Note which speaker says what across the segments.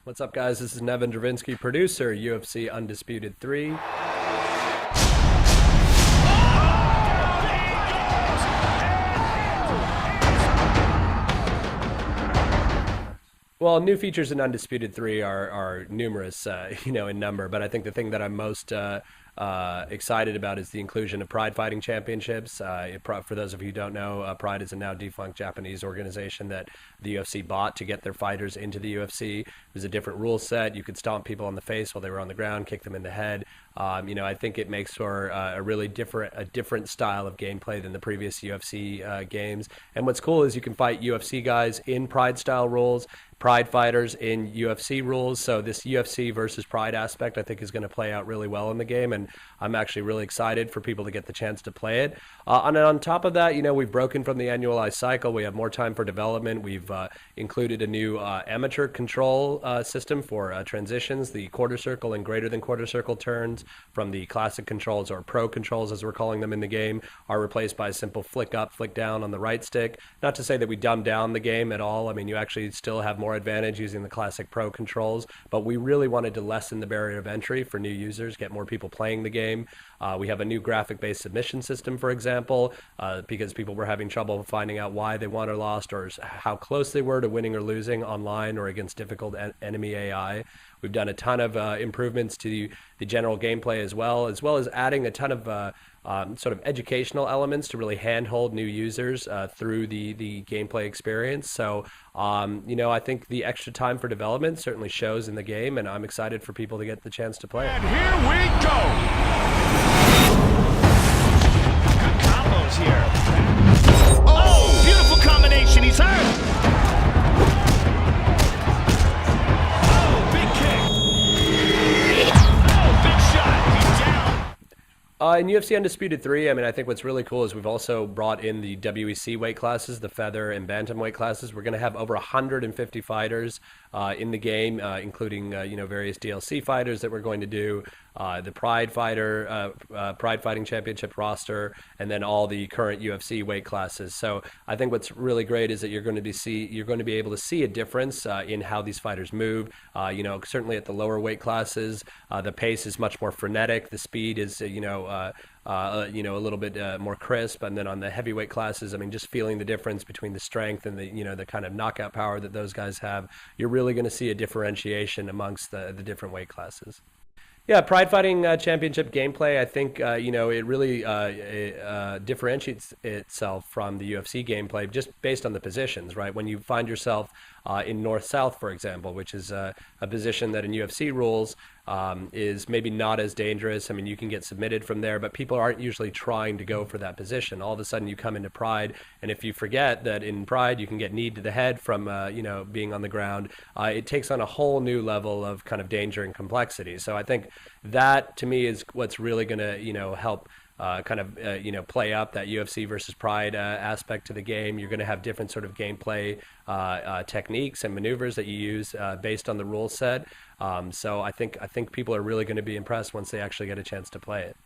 Speaker 1: What's up, guys? This is Neven Dravinski, producer, UFC Undisputed 3. Well, new features in Undisputed 3 are numerous, in number, but I think the thing that I'm most excited about is the inclusion of Pride Fighting Championships. For those of you who don't know, Pride is a now defunct Japanese organization that the UFC bought to get their fighters into the UFC. It was a different rule set. You could stomp people on the face while they were on the ground, kick them in the head. I think it makes for a really different style of gameplay than the previous UFC games. And what's cool is you can fight UFC guys in Pride style rules, Pride fighters in UFC rules. So this UFC versus Pride aspect, I think, is going to play out really well in the game, and I'm actually really excited for people to get the chance to play it. And on top of that, we've broken from the annualized cycle. We have more time for development. We've included a new amateur control system for transitions. The quarter circle and greater than quarter circle turns from the classic controls, or pro controls as we're calling them in the game, are replaced by a simple flick up, flick down on the right stick. Not to say that we dumbed down the game at all. I mean, you actually still have more advantage using the classic pro controls, but we really wanted to lessen the barrier of entry for new users, get more people playing the game. We have a new graphic-based submission system, for example, because people were having trouble finding out why they won or lost, or how close they were to winning or losing online or against difficult enemy AI. We've done a ton of improvements to the general gameplay as well as adding a ton of sort of educational elements to really handhold new users through the gameplay experience. So, I think the extra time for development certainly shows in the game, and I'm excited for people to get the chance to play it.
Speaker 2: And here we go! Good combos here. Oh, beautiful combination. He's hurt.
Speaker 1: In UFC Undisputed 3, I think what's really cool is we've also brought in the WEC weight classes, the feather and bantamweight classes. We're going to have over 150 fighters in the game, including various DLC fighters that we're going to do, the Pride Fighting Championship roster, and then all the current UFC weight classes. So I think what's really great is that you're going to be able to see a difference in how these fighters move. Certainly at the lower weight classes, the pace is much more frenetic. The speed is a little bit more crisp, and then on the heavyweight classes, just feeling the difference between the strength and the kind of knockout power that those guys have. You're really going to see a differentiation amongst the different weight classes. Yeah, Pride Fighting Championship gameplay, I think, it really differentiates itself from the UFC gameplay just based on the positions, right? When you find yourself in North-South, for example, which is a position that in UFC rules is maybe not as dangerous. You can get submitted from there, but people aren't usually trying to go for that position. All of a sudden you come into Pride, and if you forget that in Pride you can get kneed to the head from, being on the ground, it takes on a whole new level of kind of danger and complexity. So I think that, to me, is what's really going to, help play up that UFC versus Pride aspect to the game. You're going to have different sort of gameplay techniques and maneuvers that you use based on the rule set. So I think people are really going to be impressed once they actually get a chance to play it.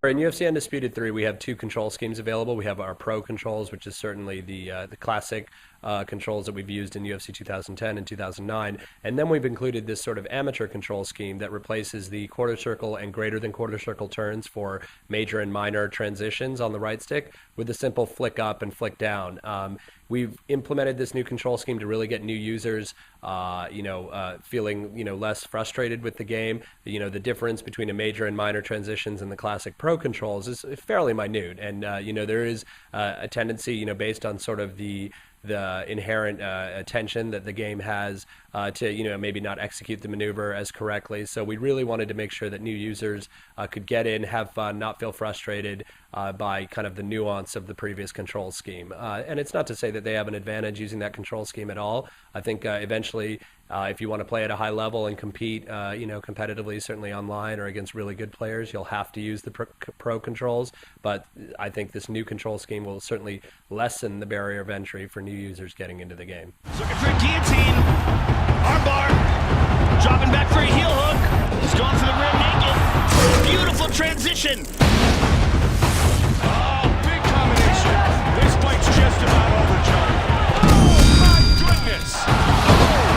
Speaker 1: In UFC Undisputed 3, we have two control schemes available. We have our pro controls, which is certainly the classic controls that we've used in UFC 2010 and 2009. And then we've included this sort of amateur control scheme that replaces the quarter circle and greater than quarter circle turns for major and minor transitions on the right stick with a simple flick up and flick down. We've implemented this new control scheme to really get new users, feeling, less frustrated with the game. The difference between a major and minor transitions and the classic pro controls is fairly minute. And, there is a tendency, based on sort of the inherent attention that the game has to maybe not execute the maneuver as correctly. So we really wanted to make sure that new users could get in, have fun, not feel frustrated by kind of the nuance of the previous control scheme. And it's not to say that they have an advantage using that control scheme at all. I think eventually, if you want to play at a high level and compete, competitively, certainly online or against really good players, you'll have to use the pro controls. But I think this new control scheme will certainly lessen the barrier of entry for new users getting into the game.
Speaker 2: Looking for a guillotine. Armbar. Dropping back for a heel hook. He's going for the rear naked. Beautiful transition. Oh, big combination. This fight's just about over, John. Oh, my goodness.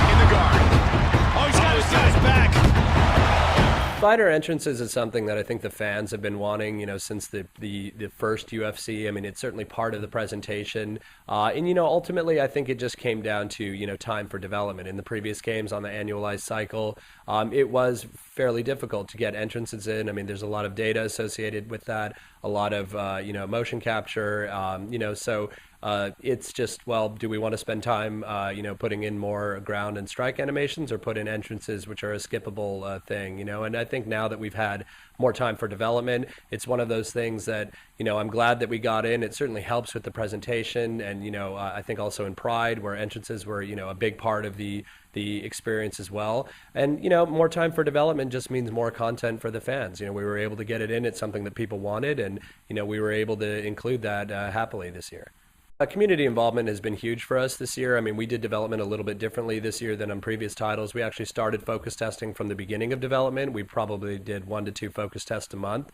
Speaker 2: In the guard.
Speaker 1: Fighter entrances is something that I think the fans have been wanting, since the first UFC. I mean, it's certainly part of the presentation. And ultimately, I think it just came down to, time for development. In the previous games on the annualized cycle, it was fairly difficult to get entrances in. I mean, there's a lot of data associated with that, a lot of, motion capture, so it's just, well, do we want to spend time, putting in more ground and strike animations, or put in entrances, which are a skippable thing, and I think now that we've had more time for development, it's one of those things that, I'm glad that we got in. It certainly helps with the presentation, and, I think also in Pride, where entrances were, a big part of the experience as well. And, more time for development just means more content for the fans. We were able to get it in. It's something that people wanted, and, we were able to include that happily this year. Community involvement has been huge for us this year. I mean, we did development a little bit differently this year than on previous titles. We actually started focus testing from the beginning of development. We probably did 1 to 2 focus tests a month,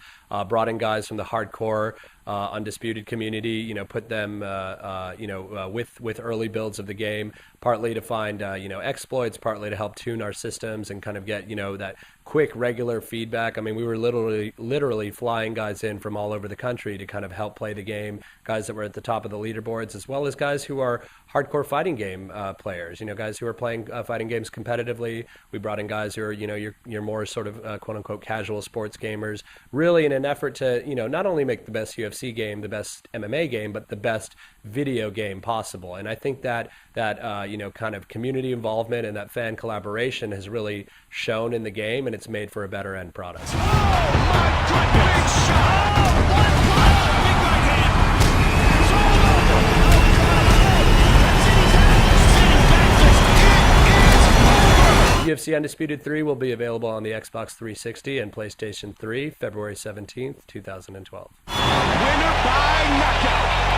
Speaker 1: brought in guys from the hardcore Undisputed community, put them, with early builds of the game, partly to find, exploits, partly to help tune our systems and kind of get, that quick, regular feedback. I mean, we were literally flying guys in from all over the country to kind of help play the game, guys that were at the top of the leaderboards, as well as guys who are hardcore fighting game players, guys who are playing fighting games competitively. We brought in guys who are, your more sort of quote unquote casual sports gamers, really in an effort to, not only make the best UFC game, the best MMA game, but the best video game possible. And I think that kind of community involvement and that fan collaboration has really shown in the game, and it's made for a better end product.
Speaker 2: Oh my goodness! Big shot! Oh, what? Big right hand! It's all over!
Speaker 1: UFC Undisputed 3 will be available on the Xbox 360 and PlayStation 3 February 17th, 2012.
Speaker 2: Winner by knockout.